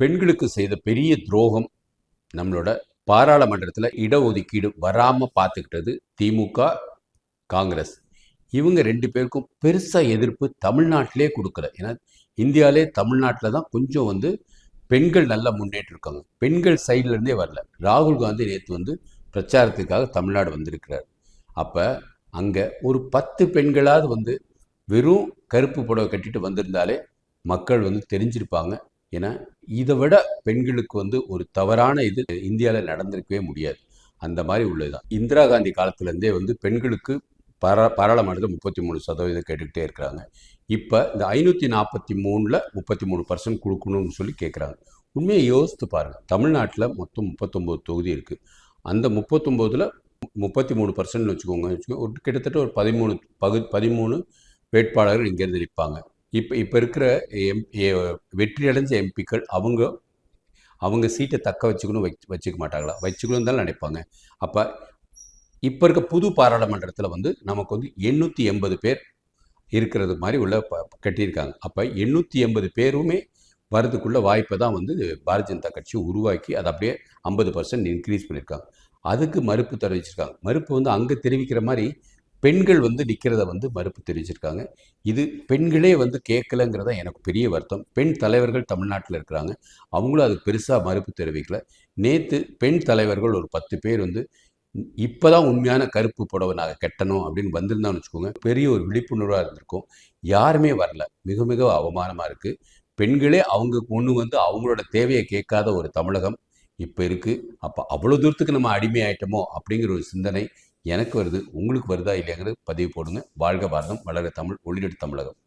பெண்களுக்கு செய்த பெரிய துரோகம் நம்மளோட பாராளுமன்றத்தில் இடஒதுக்கீடு வராமல் பார்த்துக்கிட்டது திமுக, காங்கிரஸ். இவங்க 2 பேருக்கும் பெருசாக எதிர்ப்பு தமிழ்நாட்டிலே கொடுக்கல. ஏன்னா இந்தியாவிலே தமிழ்நாட்டில் தான் கொஞ்சம் பெண்கள் நல்லா முன்னேற்றம் இருக்காங்க. பெண்கள் சைட்லேருந்தே வரல. ராகுல் காந்தி நேற்று பிரச்சாரத்துக்காக தமிழ்நாடு வந்திருக்கிறார். அப்போ அங்கே ஒரு 10 பெண்களாவது வெறும் கருப்பு புடவை கட்டிட்டு வந்திருந்தாலே மக்கள் தெரிஞ்சிருப்பாங்க. ஏன்னா இதை விட பெண்களுக்கு ஒரு தவறான இது இந்தியாவில் நடந்திருக்கவே முடியாது. அந்த மாதிரி உள்ளதுதான். இந்திரா காந்தி காலத்திலேருந்தே பெண்களுக்கு பாராளுமன்றத்தில் 33% கேட்டுக்கிட்டே இருக்கிறாங்க. இப்போ இந்த 543ல் 33% கொடுக்கணும்னு சொல்லி கேட்குறாங்க. உண்மையை யோசித்து பாருங்கள். தமிழ்நாட்டில் மொத்தம் 39 தொகுதி இருக்குது. அந்த 39ல் 33% வச்சுக்கோங்க. ஒரு கிட்டத்தட்ட ஒரு 13 வேட்பாளர்கள் இங்கேருந்து நிற்பாங்க. இப்போ இருக்கிற வெற்றி அடைஞ்ச எம்பிக்கள் அவங்க சீட்டை தக்க வச்சுக்க மாட்டாங்களா? வச்சுக்கணும் தான் நினைப்பாங்க. அப்போ இப்போ இருக்க புது பாராளுமன்றத்தில் நமக்கு 880 பேர் இருக்கிறது மாதிரி உள்ள கட்டியிருக்காங்க. அப்போ 880 பேருமே வரதுக்குள்ள வாய்ப்பை தான் பாரதிய ஜனதா கட்சி உருவாக்கி அதை அப்படியே 50% இன்க்ரீஸ் பண்ணியிருக்காங்க. அதுக்கு மறுப்பு தெரிவிச்சிருக்காங்க. மறுப்பு அங்கே தெரிவிக்கிற மாதிரி பெண்கள் நிற்கிறத மறுப்பு தெரிவிச்சிருக்காங்க. இது பெண்களே கேட்கலங்கிறத எனக்கு பெரிய வருத்தம். பெண் தலைவர்கள் தமிழ்நாட்டில் இருக்கிறாங்க. அவங்களும் அதுக்கு பெருசாக மறுப்பு தெரிவிக்கல. நேற்று பெண் தலைவர்கள் ஒரு 10 பேர் இப்போ தான் உண்மையான கருப்பு புடவை நாங்கள் கட்டணும் அப்படின்னு வந்திருந்தான்னு வச்சுக்கோங்க, பெரிய ஒரு விழிப்புணர்வாக இருந்திருக்கும். யாருமே வரல. மிக மிக அவமானமாக இருக்குது. பெண்களே அவங்க அவங்களோட தேவையை கேட்காத ஒரு தமிழகம் இப்போ இருக்குது. அப்போ அவ்வளோ தூரத்துக்கு நம்ம அடிமையாயிட்டோமோ அப்படிங்கிற ஒரு சிந்தனை எனக்கு வருது. உங்களுக்கு வருதா இல்லையாங்கிறது பதிவு போடுங்க. வாழ்க பாரதம், வளர தமிழ், ஒளிரட்டு தமிழகம்.